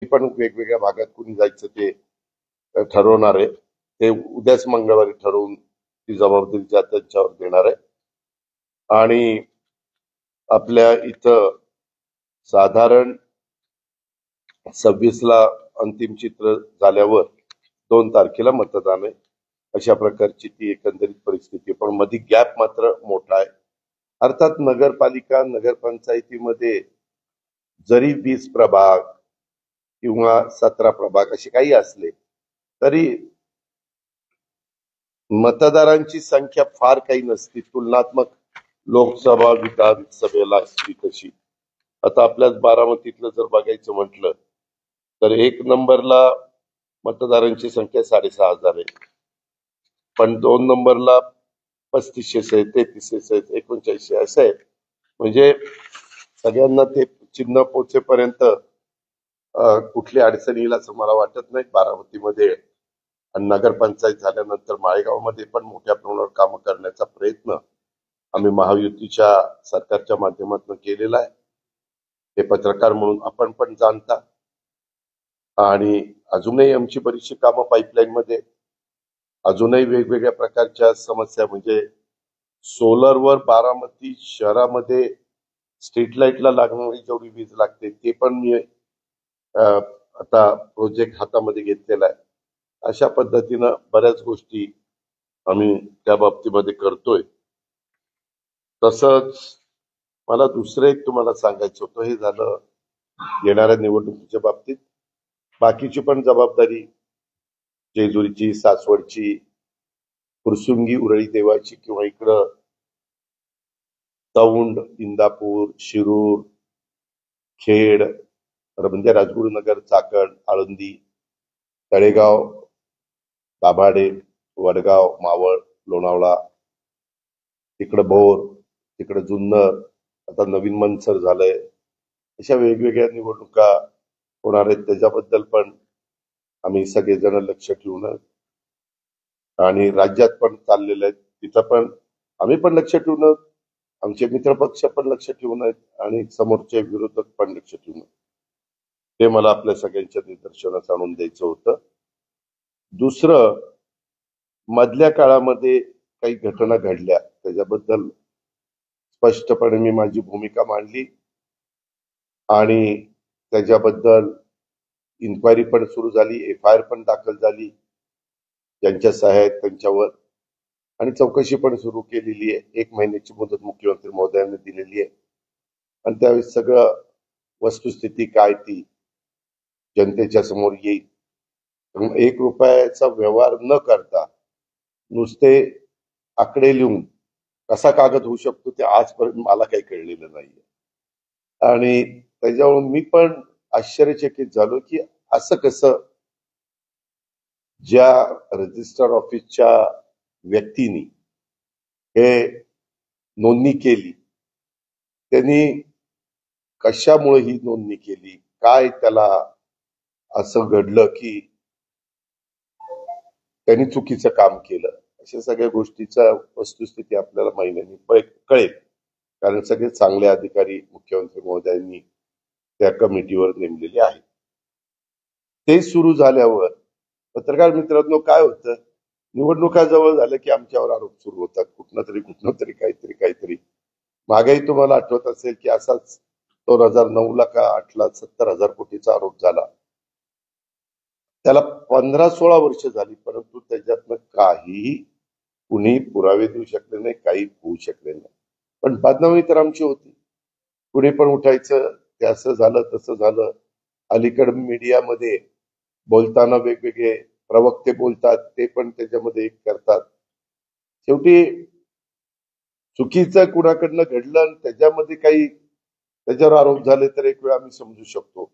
पण वेगवेगळ्या भागात कुणी जायचं ते ठरवणार आहे. ते उद्याच मंगळवारी ठरवून ती जबाबदारी त्यांच्यावर देणार आहे. आणि आपल्या इथं साधारण 26ला अंतिम चित्र झाल्यावर 2 तारखेला मतदान आहे. अशा प्रकारची ती एकंदरीत परिस्थिती, पण मध्ये गॅप मात्र मोठा आहे. अर्थात नगरपालिका नगरपंचायतीमध्ये जरी 20 प्रभाग किंवा 17 प्रभाग असे काही असले तरी मतदारांची संख्या फार काही नसती तुलनात्मक लोकसभा विधानसभेला असती तशी. आता आपल्याच बारामतीतलं जर बघायचं म्हटलं तर 1 नंबरला मतदारांची संख्या 6,500 आहे, पण 2 नंबरला 3500 आहेत, 3300 आहेत, 3900 असं आहे. म्हणजे सगळ्यांना ते चिन्ह पोचेपर्यंत कुठली अडचण येईल असं मला वाटत नाही बारामतीमध्ये. आणि नगरपंचायत झाल्यानंतर माळेगावमध्ये पण मोठ्या प्रमाणावर कामं करण्याचा प्रयत्न आम्ही महायुतीच्या सरकारच्या माध्यमातून केलेला आहे. हे पत्रकार म्हणून आपण पण जाणता. आणि अजूनही आमची बरीचशी कामं पाईपलाईन मध्ये, अजूनही वेगवेगळ्या प्रकारच्या समस्या, म्हणजे सोलरवर बारामती शहरामध्ये स्ट्रीट लाईटला लागणारी जेवढी वीज लागते ते पण मी आता प्रोजेक्ट हातामध्ये घेतलेला आहे. अशा पद्धतीनं बऱ्याच गोष्टी आम्ही त्या बाबतीमध्ये करतोय. तसंच मला दुसरं एक तुम्हाला सांगायचं होतं, हे झालं येणाऱ्या निवडणुकीच्या बाबतीत. बाकीची पण जबाबदारी जेजुरीची, सासवडची, फुरसुंगी उरळी देवाची किंवा इकडं दौंड, इंदापूर, शिरूर, खेड, म्हणजे राजगुरुनगर, चाकण, आळंदी, तळेगाव, दाभाडे, वडगाव, मावळ, लोणावळा, तिकडं भोर, तिकडं जुन्नर, आता नवीन मनसर झालंय. अशा वेगवेगळ्या निवडणुका होणार आहेत, त्याच्याबद्दल पण आम्ही सगळेजण लक्ष ठेवून, आणि राज्यात पण चाललेलं आहे तिथं पण आम्ही पण लक्ष ठेवून, आमचे मित्रपक्ष पण लक्ष ठेवून आहेत आणि समोरचे विरोधक पण लक्ष ठेवून. ते मला आपल्या सगळ्यांच्या निदर्शनास आणून द्यायचं होतं. दुसरं, मधल्या काळामध्ये काही घटना घडल्या त्याच्याबद्दल स्पष्टपणे मी माझी भूमिका मांडली आणि त्याच्याबद्दल इन्क्वायरी पण सुरू झाली, FIR पण दाखल झाली ज्यांच्या सह्या आहेत त्यांच्यावर, आणि चौकशी पण सुरू केलेली आहे. 1 महिन्याची मुदत मुख्यमंत्री महोदयांनी दिलेली आहे आणि त्यावेळेस सगळं वस्तुस्थिती काय ती जनतेच्या समोर येईल. 1 रुपयाचा व्यवहार न करता नुसते आकडे लिहून कसा कागद होऊ शकतो ते आजपर्यंत मला काही कळलेलं नाहीये. आणि त्याच्यावरून मी पण आश्चर्यचकित झालो की असं कसं, ज्या रजिस्टर ऑफिसच्या व्यक्तीनी हे नोंदणी केली त्यांनी कशामुळे ही नोंदणी केली, काय त्याला असं घडलं की त्यांनी चुकीचं काम केलं, अशा सगळ्या गोष्टीचा वस्तुस्थिती आपल्याला महिन्यांनी कळेल. कारण सगळे चांगले अधिकारी मुख्यमंत्री महोदयांनी त्या कमिटीवर नेमलेले आहेत. ते सुरू झाल्यावर पत्रकार मित्रांनो काय होतं, निवडणुका जवळ झाल्या की आमच्यावर आरोप सुरू होतात, कुठनं तरी काहीतरी काहीतरी. मागेही तुम्हाला आठवत असेल की असाच 2009ला का 8ला 70,000 कोटीचा आरोप झाला. त्याला 15-16 वर्ष झाली, परंतु त्याच्यातनं काहीही कुणी पुरावे देऊ शकले नाही, काही होऊ शकले नाही. पण बदनामी तर आमची होती. कुणी पण उठायचं, ते असं झालं तसं झालं. अलीकड मीडियामध्ये बोलताना वेगवेगळे प्रवक्ते बोलतात, ते पण त्याच्यामध्ये करतात. शेवटी चुकीचं कुणाकडनं घडलं आणि त्याच्यामध्ये काही त्याच्यावर आरोप झाले तर एक वेळ आम्ही समजू शकतो,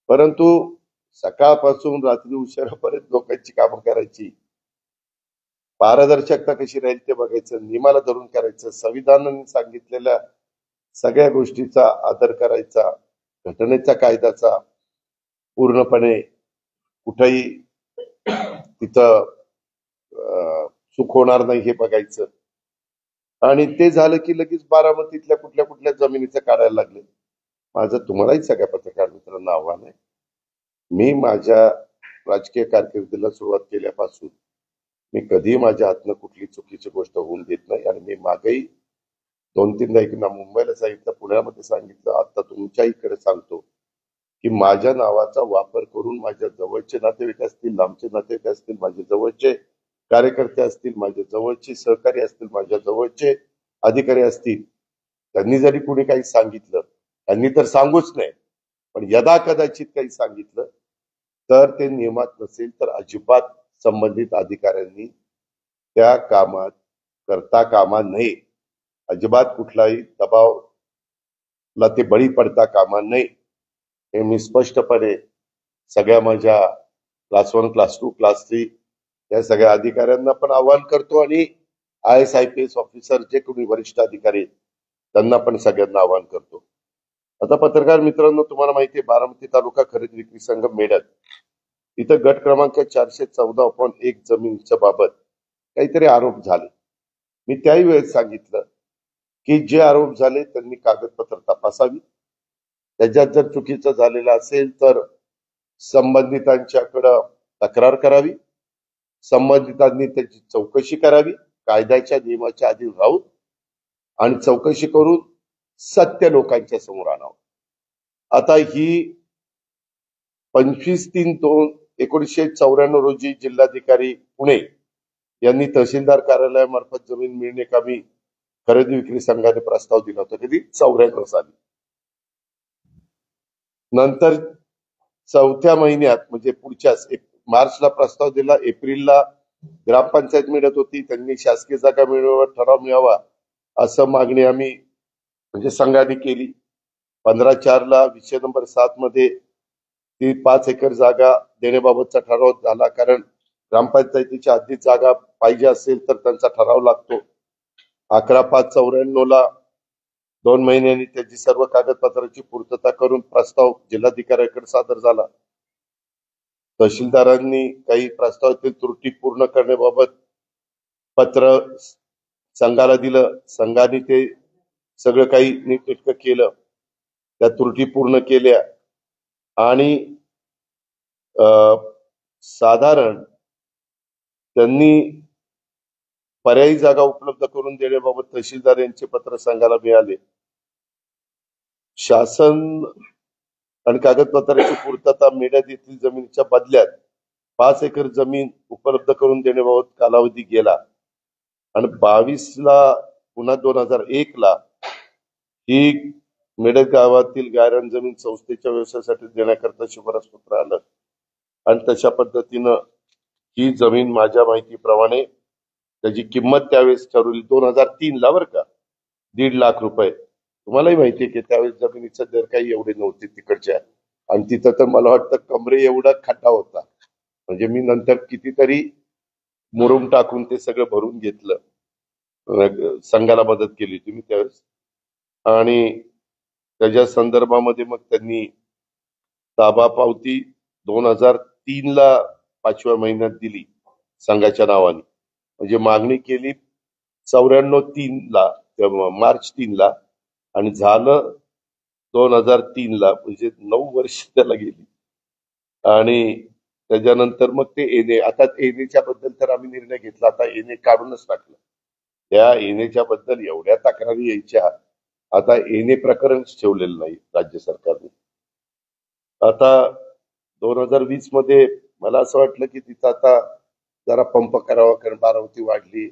परंतु सकाळपासून रात्री उशिरापर्यंत लोकांची कामं करायची, पारदर्शकता कशी राहील ते बघायचं, नियमाला धरून करायचं, संविधानाने सांगितलेल्या सगळ्या गोष्टीचा आदर करायचा, घटनेच्या कायद्याचा पूर्णपणे कुठेही तिथं चूक होणार नाही हे बघायचं. आणि ते झालं की लगेच बारामतीतल्या कुठल्या कुठल्या जमिनीचं काढायला लागले. माझं तुम्हालाही सगळ्या पत्रकार मित्रांना आव्हान आहे, मी माझ्या राजकीय कारकिर्दीला सुरुवात केल्यापासून मी कधीही माझ्या हातनं कुठली चुकीची गोष्ट होऊन देत नाही आणि मी मागेही 2-3दा एकदा मुंबईला सांगितलं, पुण्यामध्ये सांगितलं, आता तुमच्या इकडे सांगतो की माझ्या नावाचा वापर करून माझ्या जवळचे नातेवाईक असतील, लांबचे नातेवाईक असतील, माझे जवळचे कार्यकर्ते असतील, माझे जवळचे सहकारी असतील, माझ्या जवळचे अधिकारी असतील, त्यांनी जरी कुणी काही सांगितलं, त्यांनी तर सांगूच नाही, पण यदा कदाचित काही सांगितलं तर ते नियमात नसेल तर अजिबात संबंधित अधिकाऱ्यांनी त्या कामात करता कामा नये. अजिबात कुठलाही दबावला ते बळी पडता कामा नये हे मी स्पष्टपणे सगळ्या माझ्या क्लास 1, क्लास 2, क्लास 3 या सगळ्या अधिकाऱ्यांना पण आवाहन करतो आणि IAS ऑफिसर जे कोणी वरिष्ठ अधिकारी आहेत, त्यांना पण सगळ्यांना आवाहन करतो. आता पत्रकार मित्रांनो, तुम्हाला माहिती आहे, बारामती तालुका खरेदी विक्री संघ मेडक इथं गट क्रमांक 414/1 जमिनीच्या बाबत काहीतरी आरोप झाले. मी त्याही वेळेस सांगितलं की जे आरोप झाले त्यांनी कागदपत्र तपासावी, त्याच्यात जर चुकीचं झालेलं असेल तर संबंधितांच्याकडं तक्रार करावी, संबंधितांनी त्याची चौकशी करावी, कायद्याच्या नियमाच्या अधीन राहून आणि चौकशी करून सत्य लोकांच्या समोर आणावं. आता ही 25/3/1994 रोजी जिल्हाधिकारी पुणे यांनी तहसीलदार कार्यालयामार्फत जमीन मिळणे कामी खरेदी विक्री संघाने प्रस्ताव दिला होता. कधी 94 साली. नंतर 4थ्या महिन्यात म्हणजे पुढच्याच मार्चला प्रस्ताव दिला, एप्रिलला ग्रामपंचायत मिळत होती, त्यांनी शासकीय जागा मिळवण्यावर ठराव मिळावा असं मागणी आम्ही म्हणजे संघाने केली. 15/4ला विषय नंबर 7 मध्ये ती 5 एकर जागा देण्याबाबतचा ठराव झाला, कारण ग्रामपंचायतीच्या हद्दीत जागा पाहिजे असेल तर त्यांचा ठराव लागतो. 11/5/94ला 2 महिन्यांनी त्याची सर्व कागदपत्राची पूर्तता करून प्रस्ताव जिल्हाधिकाऱ्याकडे सादर झाला. तहसीलदारांनी काही प्रस्तावातील त्रुटी पूर्ण करण्याबाबत पत्र संघाला दिलं. संघाने ते सगळं काही नीटनेटकं केलं, त्या त्रुटी पूर्ण केल्या आणि साधारण त्यांनी पर्यायी जागा उपलब्ध करून देण्याबाबत तहसीलदार यांचे पत्र संघाला मिळाले. शासन आणि कागदपत्राची पूर्तता मेढ्यात येथील जमिनीच्या बदल्यात 5 एकर जमीन उपलब्ध करून देण्याबाबत कालावधी गेला आणि 22ला पुन्हा 2001ला ही मेढक गावातील गायरान जमीन संस्थेच्या व्यवसायासाठी देण्याकरता शिफारस पत्र आलं आणि तशा पद्धतीनं ही जमीन माझ्या माहितीप्रमाणे त्याची किंमत त्यावेळेस ठरवली 2003ला बरं का, 1.5 लाख रुपये. तुम्हालाही माहितीये की त्यावेळेस जमिनीचा दर काही एवढे नव्हते तिकडच्या, आणि तिथं तर मला वाटतं कमरे एवढा खड्डा होता. म्हणजे मी नंतर कितीतरी मुरुम टाकून ते सगळं भरून घेतलं, संघाला मदत केली होती मी त्यावेळेस. आणि त्याच्या संदर्भामध्ये मग त्यांनी ताबा पावती 2003ला 5व्या महिन्यात दिली संघाच्या नावाने. म्हणजे मागणी केली 94/3ला, मार्च 3ला, आणि झालं 2003ला, म्हणजे 9 वर्ष त्याला गेली. आणि त्याच्यानंतर मग ते एनए, आता एनएच्या बद्दल तर आम्ही निर्णय घेतला, आता एनए काढूनच टाकलं. त्या एनएच्या बद्दल एवढ्या तक्रारी यायच्या, आता एनए प्रकरणच ठेवलेलं नाही राज्य सरकारने. आता 2020 मध्ये मला असं वाटलं की तिथं आता जरा पंप करावा, कारण बारामती वाढली,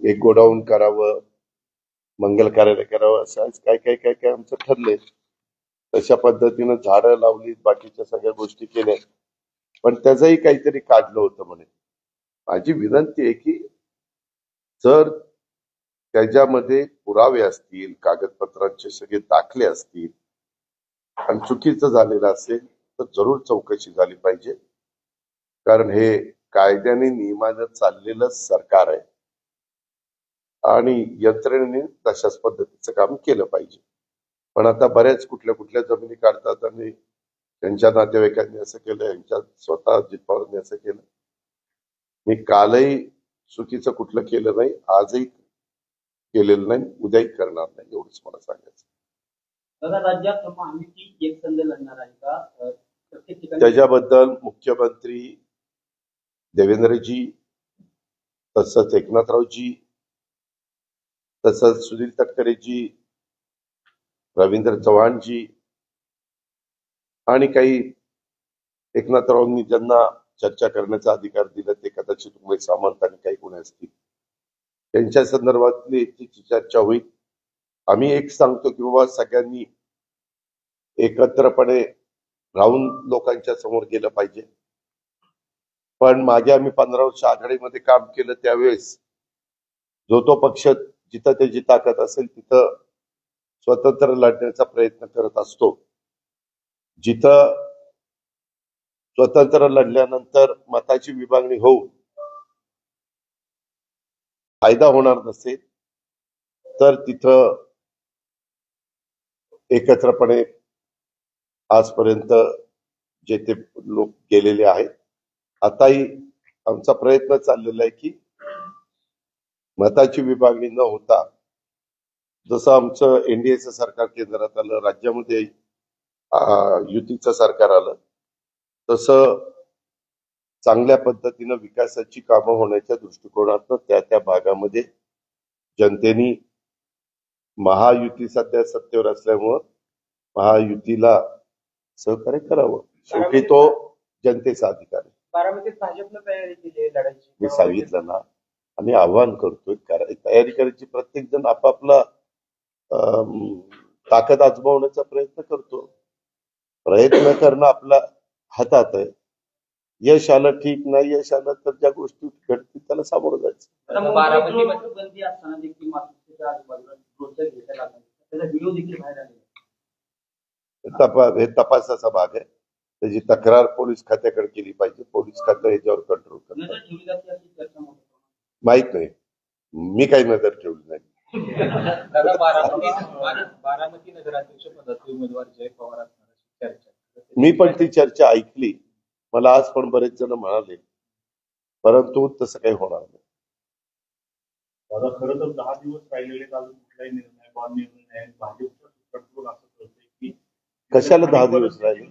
एक गोडाऊन करावं, मंगल कार्यालय करावं, असं काय काय काय काय आमचं ठरलंय. तशा पद्धतीनं झाडं लावली, बाकीच्या सगळ्या गोष्टी केल्या, पण त्याचंही काहीतरी काढलं होतं म्हणे. माझी विनंती आहे की जर त्याच्यामध्ये पुरावे असतील, कागदपत्रांचे सगळे दाखले असतील आणि चुकीचं झालेलं असेल तर जरूर चौकशी झाली पाहिजे, कारण हे कायद्याने नियमानं चाललेलं सरकार आहे आणि यंत्रणेने तशाच पद्धतीचं काम केलं पाहिजे. पण आता बऱ्याच कुठल्या कुठल्या जमिनी काढतात आणि त्यांच्या नातेवाईकांनी असं केलं, यांच्या स्वतः अजित पवारांनी असं केलं. मी कालही चुकीचं कुठलं केलं नाही, आजही केलेलं नाही, उद्याही करणार नाही, एवढंच मला सांगायचं. दादा, राज्यात महायुती एक संघ लढणार आहे का? प्रत्येक त्याच्याबद्दल मुख्यमंत्री देवेंद्रजी, तसंच एकनाथरावजी, तसंच सुनील तटकरेजी, रवींद्र चव्हाणजी आणि काही एकनाथरावांनी ज्यांना चर्चा करण्याचा अधिकार दिला ते कदाचित उमेश सामंत आणि काही कोणी असतील, त्यांच्या संदर्भातली त्याची चर्चा होईल. आम्ही एक सांगतो की बाबा सगळ्यांनी एकत्रपणे राहून लोकांच्या समोर गेलं पाहिजे. पण मागे आम्ही 15 वर्ष आघाडीमध्ये काम केलं त्यावेळेस जो तो पक्ष जिथं त्याची ताकद असेल तिथं स्वतंत्र लढण्याचा प्रयत्न करत असतो. जिथं स्वतंत्र लढल्यानंतर मताची विभागणी होऊन फायदा होणार नसेल तर तिथं एकत्रपणे आजपर्यंत जे ते लोक गेलेले आहेत. आताही आमचा प्रयत्न चाललेला आहे की मताची विभागणी न होता जसं आमचं एनडीएचं सरकार केंद्रात आलं, राज्यामध्ये युतीचं सरकार आलं, तसं चांगल्या पद्धतीनं विकासाची कामं होण्याच्या दृष्टिकोनातून त्या त्या भागामध्ये जनतेने महायुती सध्या सत्तेवर असल्यामुळं महायुतीला सहकार्य करावं. शेवटी तो जनतेचा अधिकार आहे. बारामतीत भाजपनं तयारी केली आहे लढायची. मी सांगितलं ना, आम्ही आव्हान करतोय तयारी करायची. प्रत्येक जण आपापला ताकद आजमावण्याचा प्रयत्न करतो. प्रयत्न करणं आपल्या हातात आहे. यश आलं ठीक, नाही यश आलं तर ज्या गोष्टी घडतील त्याला सामोरं जायचं. बारामतीमध्ये बंदी असताना देखील मातृत्वाच्या आजूबाजूला प्रोत्साहन घ्यायला लागला, त्याचा व्हिडिओ देखील बाहेर आलेला. हे तपासाचा भाग आहे. त्याची तक्रार पोलीस खात्याकडे केली पाहिजे. पोलीस खातं याच्यावर कंट्रोल करतं. माहित नाही, मी काही नजर ठेवली नाही. बारामती नगराध्यक्ष पदाचे उमेदवार जय पवार असणार चर्चा, मी पण ती चर्चा ऐकली. मला आज पण बरेच जण म्हणाले, परंतु तसं काही होणार नाही. दादा, खरं तर 10 दिवस राहिलेले अजून कुठलाही निर्णय आहे. भाजपच्या कंट्रोल असं करते की कशाला 10 दिवस राहिले?